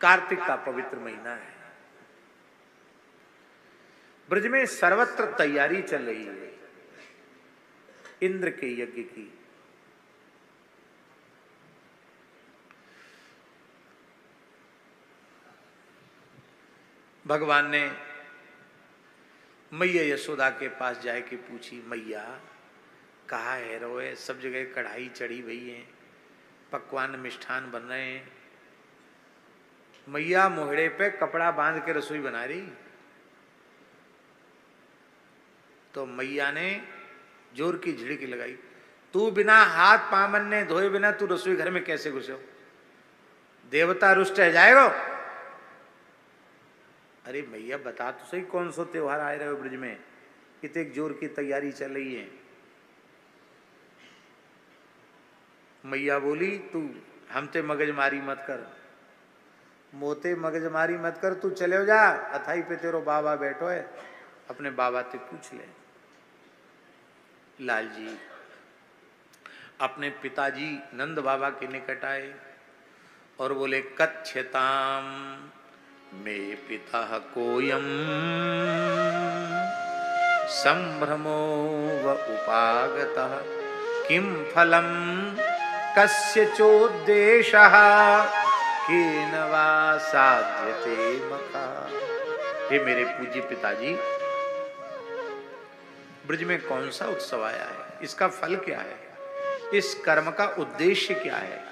कार्तिक का पवित्र महीना है। ब्रज में सर्वत्र तैयारी चल रही है इंद्र के यज्ञ की। भगवान ने मैया यशोदा के पास जाए के पूछी, मैया कहाँ है रोए? सब जगह कढ़ाई चढ़ी हुई है, पकवान मिष्ठान बन रहे हैं। मैया मोहड़े पे कपड़ा बांध के रसोई बना रही। तो मैया ने जोर की झिड़की लगाई, तू बिना हाथ पामन ने धोए बिना तू रसोई घर में कैसे घुसो? देवता रुष्ट है जाएगा? अरे मैया बता तो सही, कौन सा त्योहार आए रहे हो ब्रज में, इतने जोर की तैयारी चल रही है। मैया बोली, तू हमते मगजमारी मत कर, मोते मगजमारी मत कर, तू चले हो जा, अथाई पे तेरो बाबा बैठो है, अपने बाबा से पूछ ले। लाल जी अपने पिताजी नंद बाबा के निकट आए और बोले, कच्छताम मे पिता कोयम संभ्रमो व उपागतः किम फलम कस्य चोद्देशः केन वा साध्यते मखा। हे मेरे पूज्य पिताजी, ब्रज में कौन सा उत्सव आया है? इसका फल क्या है? इस कर्म का उद्देश्य क्या है?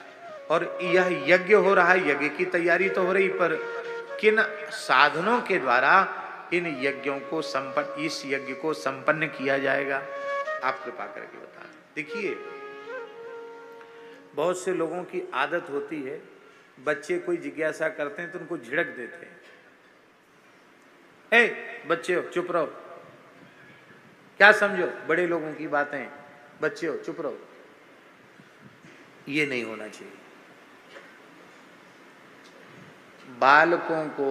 और यह यज्ञ हो रहा है, यज्ञ की तैयारी तो हो रही, पर किन साधनों के द्वारा इन यज्ञों को इस यज्ञ को संपन्न किया जाएगा? आप कृपा करके बताएं। देखिए, बहुत से लोगों की आदत होती है, बच्चे कोई जिज्ञासा करते हैं तो उनको झिड़क देते हैं। ए बच्चे हो चुप रहो, क्या समझो बड़े लोगों की बातें, बच्चे हो चुप रहो। ये नहीं होना चाहिए। बालकों को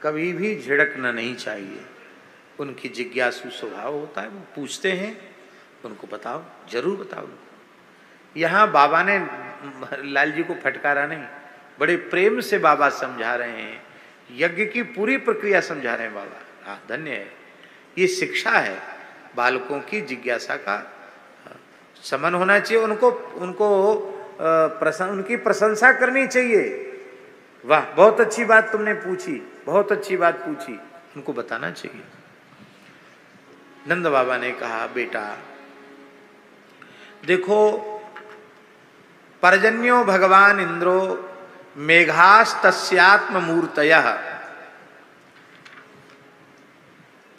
कभी भी झिड़कना नहीं चाहिए। उनकी जिज्ञासु स्वभाव होता है, वो पूछते हैं, उनको बताओ, जरूर बताओ। यहाँ बाबा ने लाल जी को फटकारा नहीं, बड़े प्रेम से बाबा समझा रहे हैं, यज्ञ की पूरी प्रक्रिया समझा रहे हैं बाबा। हाँ, धन्य है, ये शिक्षा है। बालकों की जिज्ञासा का समन होना चाहिए, उनको उनकी प्रशंसा करनी चाहिए। वाह, बहुत अच्छी बात तुमने पूछी, बहुत अच्छी बात पूछी, उनको बताना चाहिए। नंद बाबा ने कहा, बेटा देखो, पर्जन्यो भगवान इंद्रो मेघास्तस्यात्म मूर्तयः,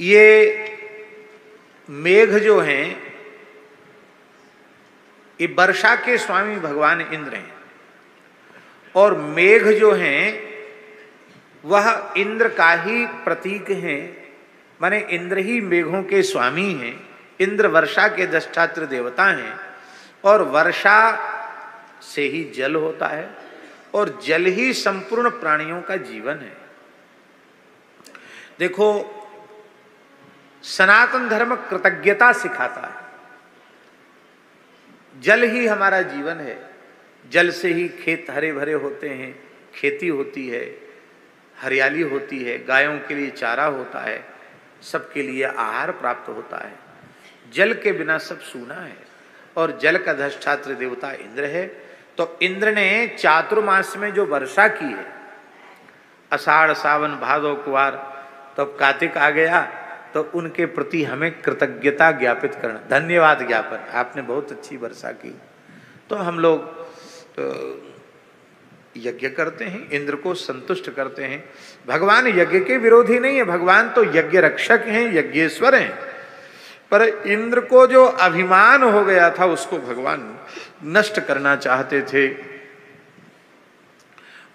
ये मेघ जो हैं ये वर्षा के स्वामी भगवान इंद्र हैं, और मेघ जो हैं वह इंद्र का ही प्रतीक हैं, माने इंद्र ही मेघों के स्वामी हैं। इंद्र वर्षा के अधिष्ठात्र देवता हैं, और वर्षा से ही जल होता है, और जल ही संपूर्ण प्राणियों का जीवन है। देखो, सनातन धर्म कृतज्ञता सिखाता है। जल ही हमारा जीवन है, जल से ही खेत हरे भरे होते हैं, खेती होती है, हरियाली होती है, गायों के लिए चारा होता है, सबके लिए आहार प्राप्त होता है। जल के बिना सब सूना है, और जल का अधिष्ठात्र देवता इंद्र है। तो इंद्र ने चातुर्मास में जो वर्षा की है, आषाढ़ सावन भादो कुवार, तो कार्तिक आ गया, तो उनके प्रति हमें कृतज्ञता ज्ञापित करना, धन्यवाद ज्ञापन, आपने बहुत अच्छी वर्षा की। तो हम लोग यज्ञ करते हैं, इंद्र को संतुष्ट करते हैं। भगवान यज्ञ के विरोधी नहीं है, भगवान तो यज्ञ रक्षक हैं, यज्ञेश्वर हैं। पर इंद्र को जो अभिमान हो गया था, उसको भगवान नष्ट करना चाहते थे।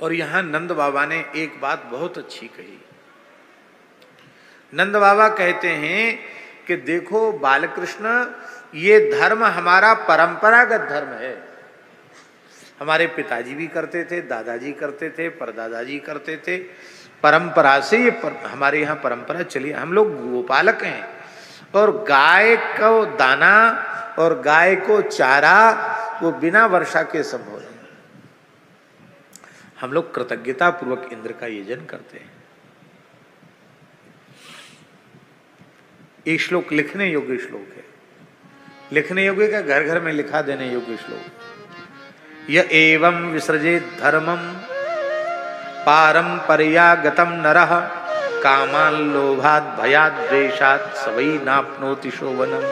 और यहां नंद बाबा ने एक बात बहुत अच्छी कही। नंद बाबा कहते हैं कि देखो बालकृष्ण, ये धर्म हमारा परंपरागत धर्म है। हमारे पिताजी भी करते थे, दादाजी करते थे, परदादाजी करते थे, परंपरा से ये हमारे यहाँ परंपरा चली। हम लोग गोपालक हैं, और गाय को दाना और गाय को चारा वो बिना वर्षा के संभव है। हम लोग कृतज्ञता पूर्वक इंद्र का यजन करते हैं। ये श्लोक लिखने योग्य श्लोक है, लिखने योग्य का घर घर में लिखा देने योग्य श्लोक। य एवं विसृजेत धर्मम पारंपर्यागतम नरः कामान लोभात भयात द्वेषात सवै नाप्नोति शोभनम।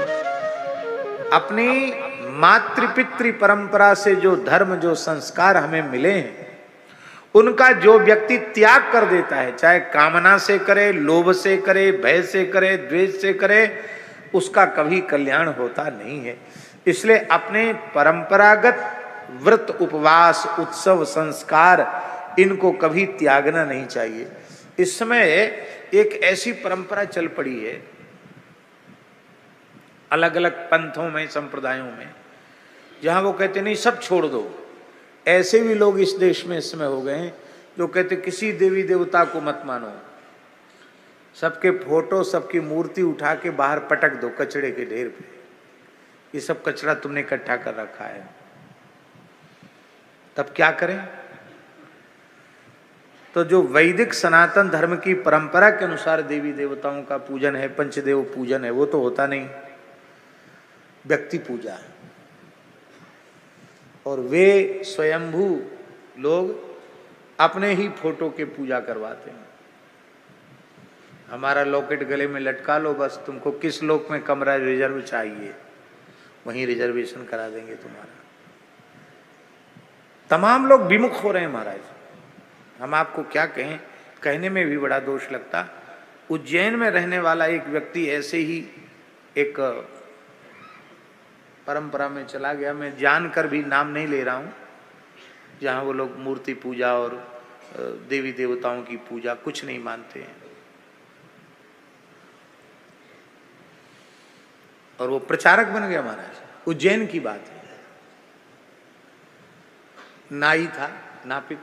अपनी मातृपितृ परंपरा से जो धर्म जो संस्कार हमें मिले हैं उनका जो व्यक्ति त्याग कर देता है, चाहे कामना से करे, लोभ से करे, भय से करे, द्वेष से करे, उसका कभी कल्याण होता नहीं है। इसलिए अपने परंपरागत व्रत, उपवास, उत्सव, संस्कार इनको कभी त्यागना नहीं चाहिए। इस समय एक ऐसी परंपरा चल पड़ी है अलग अलग पंथों में, संप्रदायों में, जहां वो कहते नहीं सब छोड़ दो। ऐसे भी लोग इस देश में इस समय हो गए हैं जो कहते किसी देवी देवता को मत मानो, सबके फोटो, सबकी मूर्ति उठा के बाहर पटक दो कचड़े के ढेर पे। ये सब कचरा तुमने इकट्ठा कर रखा है, तब क्या करें? तो जो वैदिक सनातन धर्म की परंपरा के अनुसार देवी देवताओं का पूजन है, पंचदेव पूजन है, वो तो होता नहीं, व्यक्ति पूजा है। और वे स्वयंभू लोग अपने ही फोटो के पूजा करवाते हैं। हमारा लॉकेट गले में लटका लो, बस तुमको किस लोक में कमरा रिजर्व चाहिए वहीं रिजर्वेशन करा देंगे तुम्हारा। तमाम लोग विमुख हो रहे हैं महाराज। हम आपको क्या कहें, कहने में भी बड़ा दोष लगता। उज्जैन में रहने वाला एक व्यक्ति ऐसे ही एक परंपरा में चला गया, मैं जानकर भी नाम नहीं ले रहा हूँ, जहाँ वो लोग मूर्ति पूजा और देवी देवताओं की पूजा कुछ नहीं मानते हैं, और वो प्रचारक बन गया महाराज। उज्जैन की बात है, नाई था, नापित,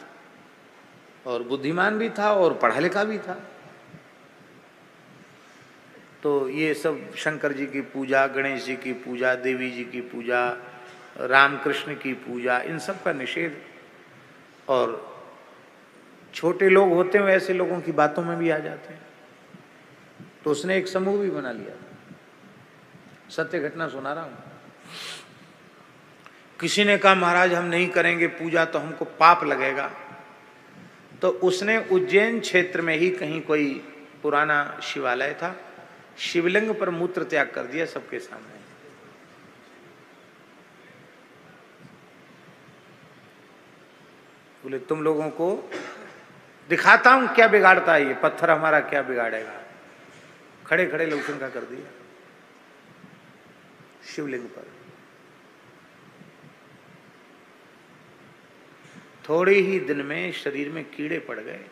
और बुद्धिमान भी था और पढ़ा लिखा भी था। तो ये सब शंकर जी की पूजा, गणेश जी की पूजा, देवी जी की पूजा, रामकृष्ण की पूजा, इन सब का निषेध। और छोटे लोग होते हैं ऐसे लोगों की बातों में भी आ जाते हैं। तो उसने एक समूह भी बना लिया। सत्य घटना सुना रहा हूं। किसी ने कहा महाराज हम नहीं करेंगे पूजा तो हमको पाप लगेगा। तो उसने उज्जैन क्षेत्र में ही कहीं कोई पुराना शिवालय था, शिवलिंग पर मूत्र त्याग कर दिया सबके सामने। बोले तुम लोगों को दिखाता हूं क्या बिगाड़ता है ये पत्थर, हमारा क्या बिगाड़ेगा। खड़े खड़े लहसुन का कर दिया शिवलिंग पर। थोड़े ही दिन में शरीर में कीड़े पड़ गए,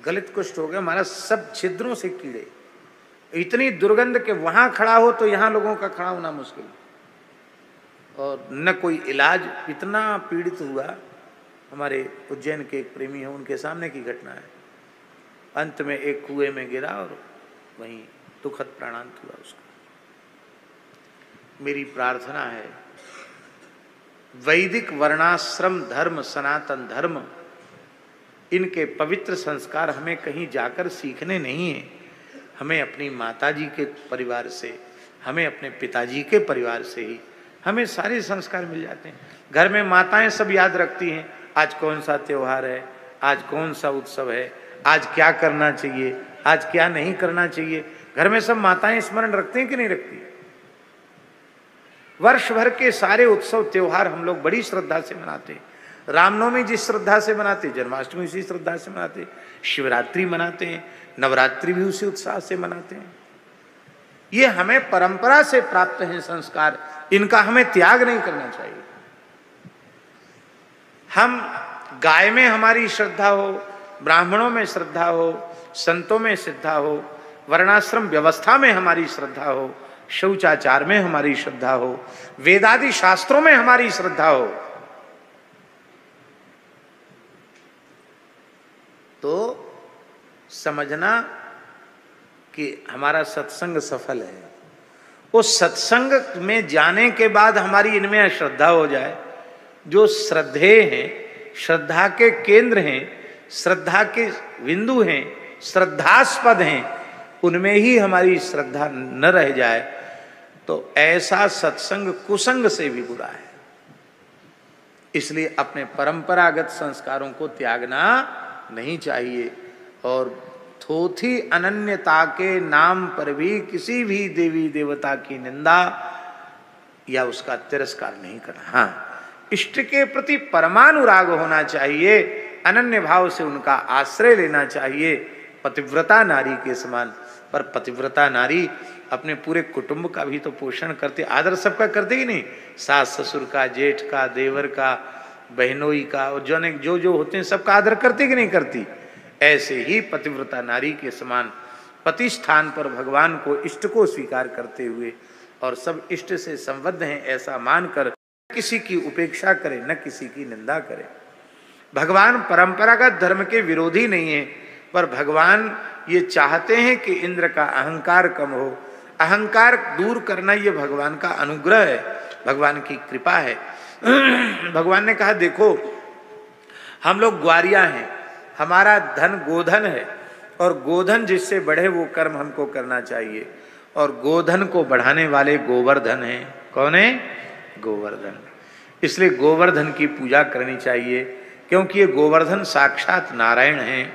गलित कुष्ठ हो गया हमारा, सब छिद्रों से कीड़े, इतनी दुर्गंध के वहां खड़ा हो तो यहां लोगों का खड़ा होना मुश्किल, और न कोई इलाज। इतना पीड़ित हुआ। हमारे उज्जैन के एक प्रेमी हैं, उनके सामने की घटना है। अंत में एक कुएं में गिरा और वहीं दुखद प्राणांत हुआ उसका। मेरी प्रार्थना है वैदिक वर्णाश्रम धर्म, सनातन धर्म, इनके पवित्र संस्कार हमें कहीं जाकर सीखने नहीं है। हमें अपनी माताजी के परिवार से, हमें अपने पिताजी के परिवार से ही हमें सारे संस्कार मिल जाते हैं। घर में माताएं सब याद रखती हैं आज कौन सा त्योहार है, आज कौन सा उत्सव है, आज क्या करना चाहिए, आज क्या नहीं करना चाहिए। घर में सब माताएं स्मरण रखते हैं कि नहीं रखती? वर्ष भर के सारे उत्सव त्योहार हम लोग बड़ी श्रद्धा से मनाते हैं। रामनवमी जिस श्रद्धा से मनाते, जन्माष्टमी उसी श्रद्धा से मनाते, शिवरात्रि मनाते हैं, नवरात्रि भी उसी उत्साह से मनाते हैं। ये हमें परंपरा से प्राप्त हैं संस्कार, इनका हमें त्याग नहीं करना चाहिए। हम गाय में हमारी श्रद्धा हो, ब्राह्मणों में श्रद्धा हो, संतों में श्रद्धा हो, वर्णाश्रम व्यवस्था में हमारी श्रद्धा हो, शौचाचार में हमारी श्रद्धा हो, वेदादि शास्त्रों में हमारी श्रद्धा हो, तो समझना कि हमारा सत्संग सफल है। उस सत्संग में जाने के बाद हमारी इनमें अश्रद्धा हो जाए, जो श्रद्धेय हैं श्रद्धा के केंद्र हैं, श्रद्धा के बिंदु हैं, श्रद्धास्पद हैं, उनमें ही हमारी श्रद्धा न रह जाए तो ऐसा सत्संग कुसंग से भी बुरा है। इसलिए अपने परंपरागत संस्कारों को त्यागना नहीं चाहिए और थोथी अनन्यता के नाम पर भी किसी भी देवी देवता की निंदा या उसका तिरस्कार नहीं करना। हाँ, इष्ट के प्रति परमानुराग होना चाहिए, अनन्य भाव से उनका आश्रय लेना चाहिए, पतिव्रता नारी के समान। पर पतिव्रता नारी अपने पूरे कुटुंब का भी तो पोषण करते, आदर सबका करते ही नहीं, सास ससुर का, जेठ का, देवर का, बहनोई का, और जो जो होते हैं सबका आदर करती कि नहीं करती। ऐसे ही पतिव्रता नारी के समान पति स्थान पर भगवान को, इष्ट को स्वीकार करते हुए और सब इष्ट से संबद्ध हैं ऐसा मानकर किसी की उपेक्षा करे, न किसी की निंदा करे। भगवान परंपरागत धर्म के विरोधी नहीं है, पर भगवान ये चाहते हैं कि इंद्र का अहंकार कम हो। अहंकार दूर करना ये भगवान का अनुग्रह है, भगवान की कृपा है। भगवान ने कहा देखो हम लोग ग्वारिया हैं, हमारा धन गोधन है और गोधन जिससे बढ़े वो कर्म हमको करना चाहिए, और गोधन को बढ़ाने वाले गोवर्धन हैं। कौन है? गोवर्धन। इसलिए गोवर्धन की पूजा करनी चाहिए, क्योंकि ये गोवर्धन साक्षात नारायण हैं।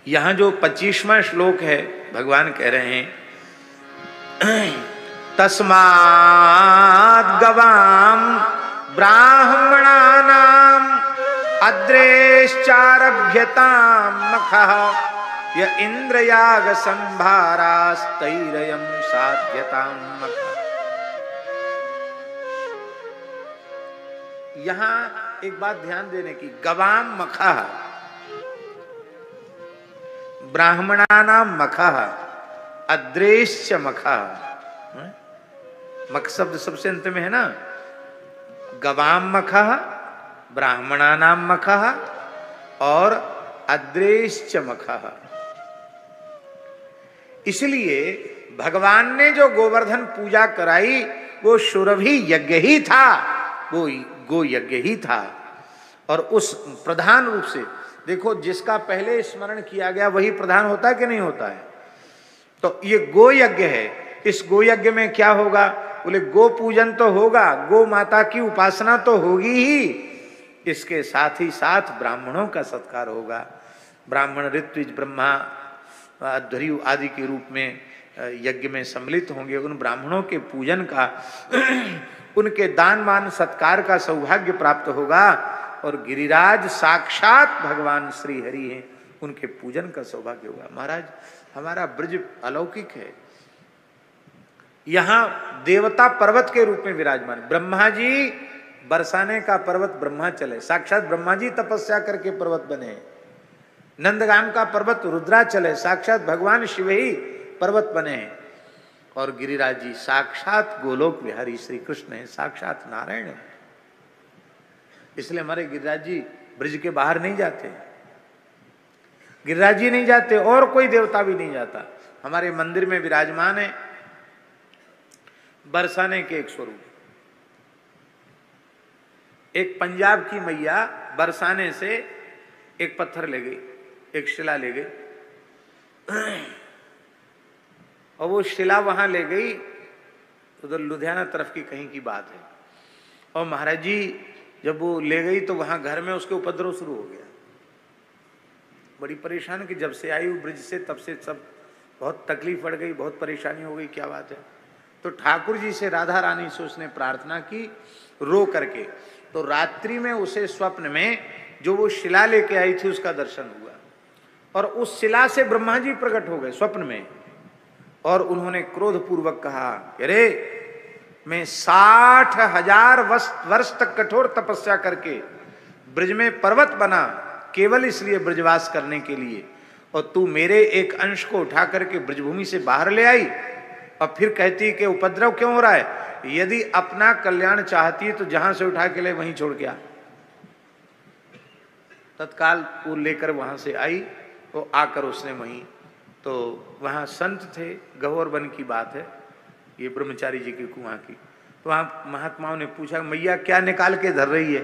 यहाँ जो 25वां श्लोक है भगवान कह रहे हैं तस्माद् गवाम ब्राह्मणानाम अद्रेश्चारभ्यताम मखः य इंद्रयाग संभारास्तैरयं साध्यताम मखः। यहाँ एक बात ध्यान देने की, गवाम मखः, ब्राह्मणानाम मखः, अद्रेश्च मखः। मख शब्द सबसे अंत में है ना, गवाम मखः, ब्राह्मणानाम मखः और अद्रेश्च मखः। इसलिए भगवान ने जो गोवर्धन पूजा कराई वो सुरभि यज्ञ ही था, वो गो यज्ञ ही था। और उस प्रधान रूप से देखो, जिसका पहले स्मरण किया गया वही प्रधान होता है कि नहीं होता है। तो ये गो यज्ञ है, इस गो यज्ञ में क्या होगा? बोले गो पूजन तो होगा, गो माता की उपासना तो होगी ही, इसके साथ ही साथ ब्राह्मणों का सत्कार होगा। ब्राह्मण ऋत्विज ब्रह्मा अध्वर्यु आदि के रूप में यज्ञ में सम्मिलित होंगे। उन ब्राह्मणों के पूजन का उनके दान मान सत्कार का सौभाग्य प्राप्त होगा। और गिरिराज साक्षात भगवान श्री हरि हैं, उनके पूजन का सौभाग्य होगा। महाराज हमारा ब्रज अलौकिक है, यहाँ देवता पर्वत के रूप में विराजमान। ब्रह्मा जी बरसाने का पर्वत ब्रह्माचल है, साक्षात ब्रह्मा जी तपस्या करके पर्वत बने। नंदगाम का पर्वत रुद्राचल है, साक्षात भगवान शिव ही पर्वत बने हैं। और गिरिराज जी साक्षात गोलोक विहारी श्री कृष्ण है, साक्षात नारायण है। इसलिए हमारे गिरिराज जी ब्रज के बाहर नहीं जाते, गिरिराज जी नहीं जाते और कोई देवता भी नहीं जाता। हमारे मंदिर में विराजमान है बरसाने के एक स्वरूप। एक पंजाब की मैया बरसाने से एक पत्थर ले गई, एक शिला ले गई, और वो शिला वहां ले गई, उधर लुधियाना तरफ की कहीं की बात है। और महाराज जी जब वो ले गई तो वहां घर में उसके उपद्रव शुरू हो गया। बड़ी परेशान कि जब से आई वो ब्रिज से तब से सब बहुत तकलीफ पड़ गई, बहुत परेशानी हो गई, क्या बात है। तो ठाकुर जी से, राधा रानी से उसने प्रार्थना की रो करके। तो रात्रि में उसे स्वप्न में जो वो शिला लेके आई थी उसका दर्शन हुआ, और उस शिला से ब्रह्मा जी प्रकट हो गए स्वप्न में। और उन्होंने क्रोध पूर्वक कहा, अरे मैं 60,000 वर्ष तक कठोर तपस्या करके ब्रज में पर्वत बना केवल इसलिए ब्रजवास करने के लिए, और तू मेरे एक अंश को उठा करके ब्रजभूमि से बाहर ले आई और फिर कहती कि उपद्रव क्यों हो रहा है। यदि अपना कल्याण चाहती है तो जहां से उठा के ले वहीं छोड़ के आ। तत्काल वो लेकर वहां से आई, तो आकर उसने वहीं, तो वहां संत थे, गहोर वन की बात है ये, ब्रह्मचारी जी के कुआं की। तो वहां महात्माओं ने पूछा, मैया क्या निकाल के धर रही है?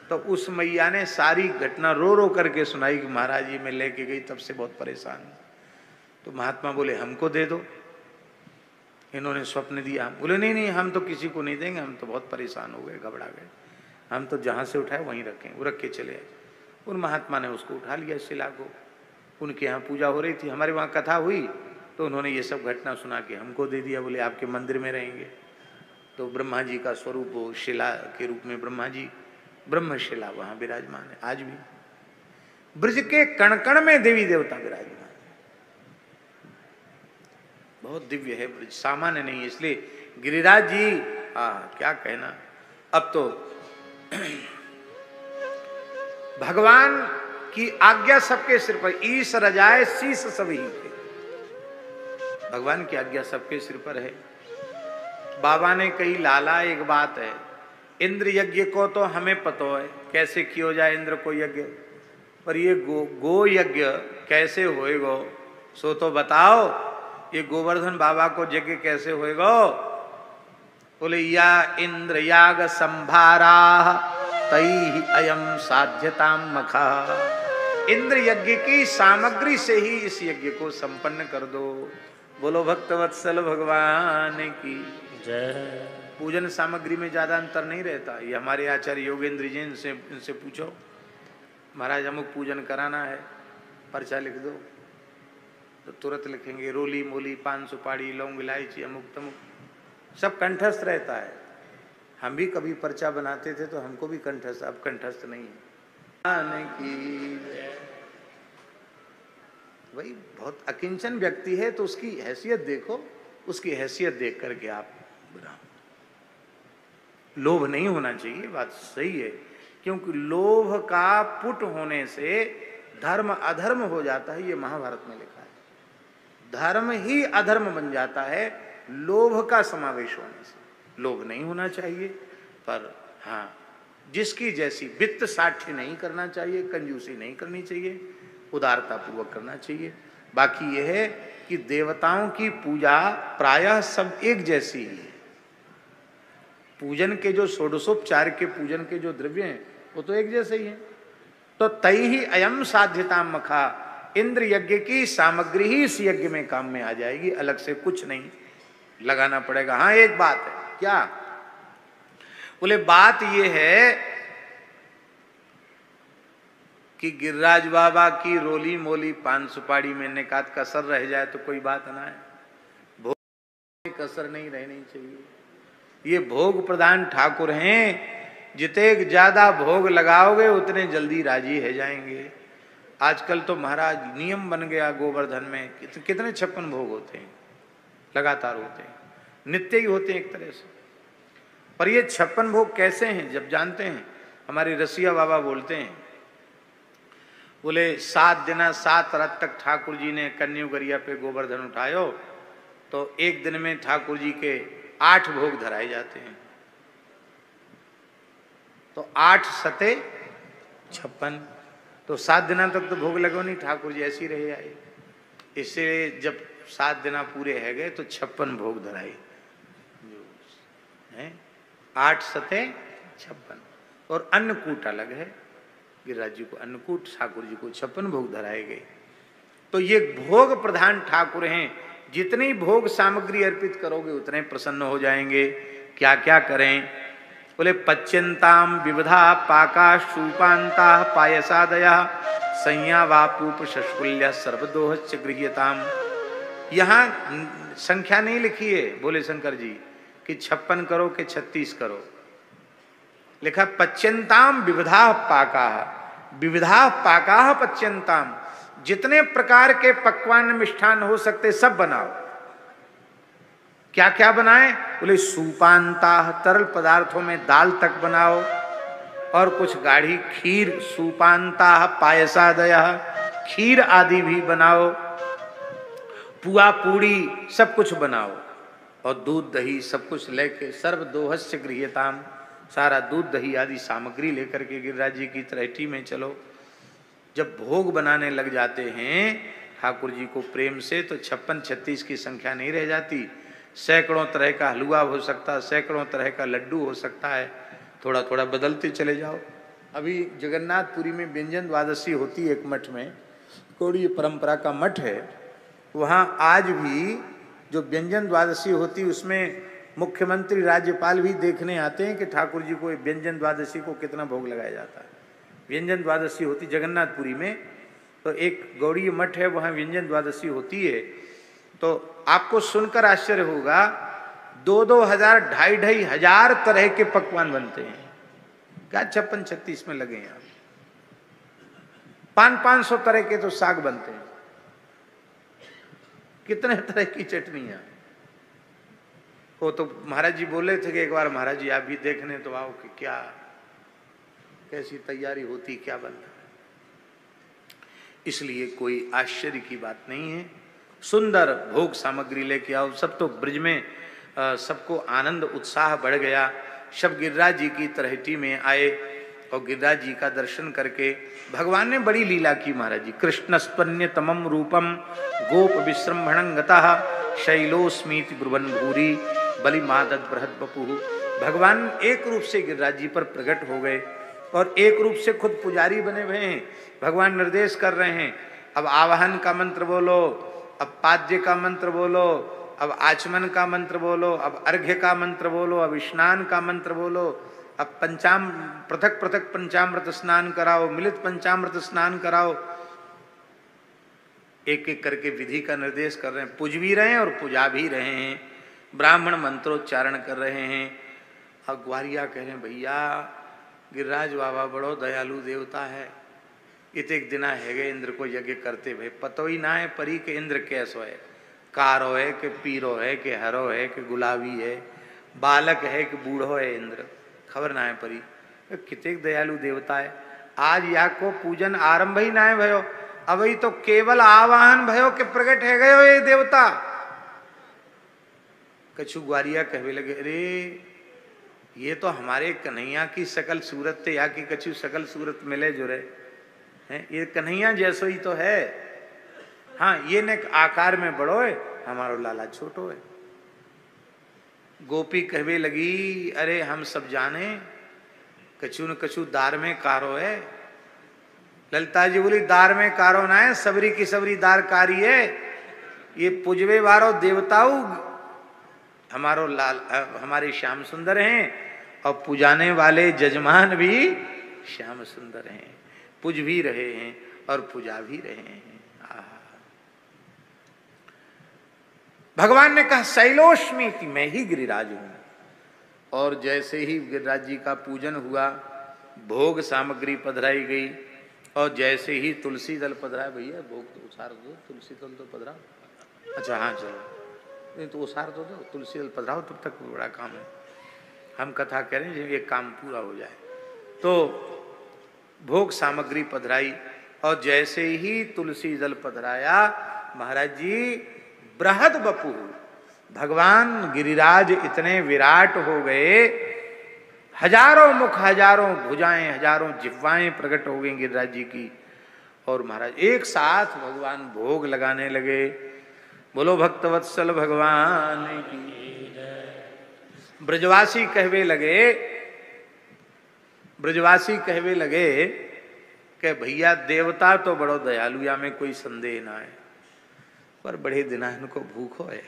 तो उस मैया ने सारी घटना रो रो करके सुनाई कि महाराज जी मैं लेके गई, तब से बहुत परेशान हूं। तो महात्मा बोले हमको दे दो। इन्होंने स्वप्न दिया, बोले नहीं नहीं हम तो किसी को नहीं देंगे, हम तो बहुत परेशान हो गए, घबरा गए, हम तो जहाँ से उठाए वहीं रखें। वो रख के चले आए। उन महात्मा ने उसको उठा लिया शिला को। उनके यहाँ पूजा हो रही थी, हमारे वहाँ कथा हुई, तो उन्होंने ये सब घटना सुना के हमको दे दिया। बोले आपके मंदिर में रहेंगे। तो ब्रह्मा जी का स्वरूप वो शिला के रूप में ब्रह्मा जी ब्रह्मशिला वहाँ विराजमान है। आज भी ब्रज के कण कण में देवी देवता विराजमान है। बहुत दिव्य है ब्रज, सामान्य नहीं है। इसलिए गिरिराज जी क्या कहना। अब तो भगवान की आज्ञा सबके सिर पर, ईश रजाए शीश सभी पे। भगवान की आज्ञा सबके सिर पर है। बाबा ने कही लाला एक बात है, इंद्र यज्ञ को तो हमें पता है कैसे किया जाए इंद्र को यज्ञ, पर ये गो यज्ञ कैसे होएगा सो तो बताओ। ये गोवर्धन बाबा को यज्ञ कैसे होएगा? बोले या इंद्र याग संभारा तई अयम साध्यताम मखा। इंद्र यज्ञ की सामग्री से ही इस यज्ञ को संपन्न कर दो। बोलो भक्तवत्सल भगवान की जय। पूजन सामग्री में ज्यादा अंतर नहीं रहता। ये हमारे आचार्य योगेंद्र जी इनसे पूछो, महाराज अमुक पूजन कराना है, पर्चा लिख दो, तो तुरंत लिखेंगे रोली मोली पान सुपारी लौंग इलायची अमुक तमुक, सब कंठस्थ रहता है। हम भी कभी पर्चा बनाते थे तो हमको भी कंठस्थ, अब कंठस्थ नहीं है। वही बहुत अकिंचन व्यक्ति है तो उसकी हैसियत देखो, उसकी हैसियत देख करके आप बनाओ। लोभ नहीं होना चाहिए, बात सही है, क्योंकि लोभ का पुट होने से धर्म अधर्म हो जाता है। ये महाभारत में लिखा है, धर्म ही अधर्म बन जाता है लोभ का समावेश होने से। लोभ नहीं होना चाहिए, पर हाँ जिसकी जैसी वित्त साठ्य नहीं करना चाहिए, कंजूसी नहीं करनी चाहिए, उदारता पूर्वक करना चाहिए। बाकी यह है कि देवताओं की पूजा प्रायः सब एक जैसी ही है। पूजन के जो षोडशोपचार के पूजन के जो द्रव्य हैं वो तो एक जैसे ही हैं। तो तई ही अयम साध्यताम मखा, इंद्र यज्ञ की सामग्री ही इस यज्ञ में काम में आ जाएगी, अलग से कुछ नहीं लगाना पड़ेगा। हाँ एक बात है, क्या बोले? बात ये है कि गिरिराज बाबा की रोली मोली पान सुपारी में निकात कसर रह जाए तो कोई बात ना है, भोग में कसर नहीं रहनी चाहिए। ये भोग प्रधान ठाकुर हैं, जितने ज्यादा भोग लगाओगे उतने जल्दी राजी है जाएंगे। आजकल तो महाराज नियम बन गया गोवर्धन में, कितने 56 भोग होते हैं, लगातार होते हैं, नित्य ही होते हैं एक तरह से। पर ये 56 भोग कैसे हैं जब जानते हैं? हमारे रसिया बाबा बोलते हैं, बोले 7 दिन 7 रात तक ठाकुर जी ने कन्युगरिया पे गोवर्धन उठायो, तो एक दिन में ठाकुर जी के 8 भोग धराए जाते हैं। तो 8 सते 56, तो 7 दिन तक तो भोग लगो नहीं, ठाकुर जी ऐसे ही रहे आए। इससे जब 7 दिन पूरे है गए तो 56 भोग धराए हैं, 8 सते 56। और अन्नकूट अलग है, गिरिराज जी को अन्नकूट, ठाकुर जी को 56 भोग धराए गए। तो ये भोग प्रधान ठाकुर हैं, जितनी भोग सामग्री अर्पित करोगे उतने प्रसन्न हो जाएंगे। क्या क्या करें? बोले पच्यंताम विविधा पाका शूपांता पायसादया संया वापूप शशकुल्य सर्वदोहश्च गृह्यताम। यहाँ संख्या नहीं लिखी है बोले शंकर जी कि 56 करो कि 36 करो, लिखा पच्यंताम विविधा पाका, विविधा पाका पच्यंताम, जितने प्रकार के पकवान मिष्ठान हो सकते सब बनाओ। क्या क्या बनाए? बोले सूपांता, तरल पदार्थों में दाल तक बनाओ, और कुछ गाढ़ी खीर, सूपांता पायसादय, खीर आदि भी बनाओ, पुआ पूड़ी सब कुछ बनाओ, और दूध दही सब कुछ लेके सर्वदोहश्च गृह्यताम, सारा दूध दही आदि सामग्री लेकर के गिरिराज जी की तलहटी में चलो। जब भोग बनाने लग जाते हैं ठाकुर जी को प्रेम से, तो 56-36 की संख्या नहीं रह जाती। सैकड़ों तरह का हलवा हो सकता है, सैकड़ों तरह का लड्डू हो सकता है, थोड़ा थोड़ा बदलते चले जाओ। अभी जगन्नाथपुरी में व्यंजन द्वादशी होती है एक मठ में, गौड़ीय परंपरा का मठ है, वहाँ आज भी जो व्यंजन द्वादशी होती उसमें मुख्यमंत्री राज्यपाल भी देखने आते हैं कि ठाकुर जी को व्यंजन द्वादशी को कितना भोग लगाया जाता है। व्यंजन द्वादशी होती जगन्नाथपुरी में, तो एक गौड़ीय मठ है वहाँ व्यंजन द्वादशी होती है। तो आपको सुनकर आश्चर्य होगा, 2-2 हजार 2,500 हजार तरह के पकवान बनते हैं। क्या 56-36 में लगे हैं, 500-500 तरह के तो साग बनते हैं, कितने तरह की चटनियां। वो तो महाराज जी बोले थे कि एक बार महाराज जी आप भी देखने तो आओ कि क्या कैसी तैयारी होती, क्या बनता है। इसलिए कोई आश्चर्य की बात नहीं है। सुंदर भोग सामग्री लेके आओ। सब तो ब्रज में सबको आनंद उत्साह बढ़ गया। सब गिरिराज जी की तलहटी में आए और गिरिराज जी का दर्शन करके भगवान ने बड़ी लीला की। महाराज जी कृष्णस्पन्य तमम रूपम गोप विश्रम्भणं गतः शैलोस्मीति ब्रुवन भूरी बलि मादद बृहद बपु। भगवान एक रूप से गिरिराज जी पर प्रकट हो गए और एक रूप से खुद पुजारी बने हुए हैं। भगवान निर्देश कर रहे हैं, अब आवाहन का मंत्र बोलो, अब पाद्य का मंत्र बोलो, अब आचमन का मंत्र बोलो, अब अर्घ्य का मंत्र बोलो, अब स्नान का मंत्र बोलो, अब पृथक पृथक पंचामृत स्नान कराओ, मिलित पंचामृत स्नान कराओ। एक एक करके विधि का निर्देश कर रहे हैं। पूज भी रहे हैं और पूजा भी रहे हैं। ब्राह्मण मंत्रोच्चारण कर रहे हैं। और ग्वारिया कह रहे हैं, भैया गिरिराज बाबा बड़ो दयालु देवता है, इत एक दिना हैगे इंद्र को यज्ञ करते भाई पतो ही ना है परी के इंद्र कैसो है, कारो है कि पीरो है कि हरो है कि गुलाबी है, बालक है कि बूढ़ो है, इंद्र खबर ना है परी। कितने दयालु देवता है। आज या को पूजन आरंभ ही ना है भयो, अभी तो केवल आवाहन भयो के प्रकट है गयो ये देवता। कछु ग्वारिया कहवे लगे, अरे ये तो हमारे कन्हैया की सकल सूरत थे, या की कछु सकल सूरत मिले जुरे हैं, ये कन्हैया जैसो ही तो है। हाँ ये ने आकार में बड़ो है, हमारो लाला छोटो है। गोपी कहवे लगी, अरे हम सब जाने कछु न कछु दार में कारो है। ललिता जी बोली, दार में कारो ना है, सबरी की सबरी दार कारी है। ये पुजवे वारो देवताऊ हमारो लाल हमारे श्याम सुंदर हैं और पुजाने वाले जजमान भी श्याम सुंदर हैं। पूज भी रहे हैं और पूजा भी रहे हैं। भगवान ने कहा शैलोस्मीति, मैं ही गिरिराज हूं। और जैसे ही गिरिराज जी का पूजन हुआ, भोग सामग्री पधराई गई और जैसे ही तुलसी दल पधराए, भैया भोग तो उसार दो, तुलसी दल तो पधराओ। अच्छा हाँ चलो, नहीं तो उसार दो, तुलसी दल पधराओ, तब तक बड़ा काम है। हम कथा कह रहे हैं ये काम पूरा हो जाए। तो भोग सामग्री पधराई और जैसे ही तुलसी दल पधराया, महाराज जी बृहद बपु भगवान गिरिराज इतने विराट हो गए, हजारों मुख, हजारों भुजाएं, हजारों जिह्वाएं प्रकट हो गई गिरिराज जी की। और महाराज एक साथ भगवान भोग लगाने लगे। बोलो भक्तवत्सल भगवान की। ब्रजवासी कहवे लगे कि भैया देवता तो बड़ो दयालु, या में कोई संदेह ना है, पर बड़े दिना इनको भूखो है।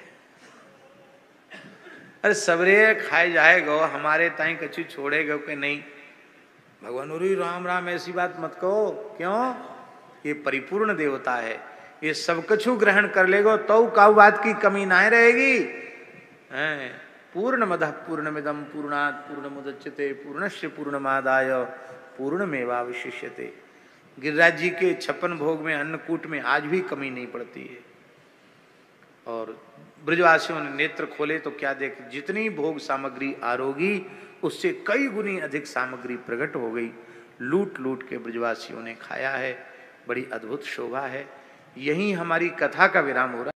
अरे सबरे खाए जाएगो, हमारे ताई कछु छोड़ेगो कि नहीं। भगवान अरे राम राम ऐसी बात मत कहो। क्यों? ये परिपूर्ण देवता है, ये सब कछु ग्रहण कर लेगो तो काउ बात की कमी ना रहेगी। पूर्णमदः पूर्णमिदं पूर्णात् पूर्णमुदच्यते पूर्णस्य पूर्णमादाय पूर्णमेवावशिष्यते। गिरिराज जी के 56 भोग में, अन्नकूट में आज भी कमी नहीं पड़ती है। और ब्रजवासियों ने नेत्र खोले तो क्या देखे, जितनी भोग सामग्री आरोगी उससे कई गुनी अधिक सामग्री प्रकट हो गई। लूट लूट के ब्रजवासियों ने खाया है। बड़ी अद्भुत शोभा है। यही हमारी कथा का विराम हो रहा है।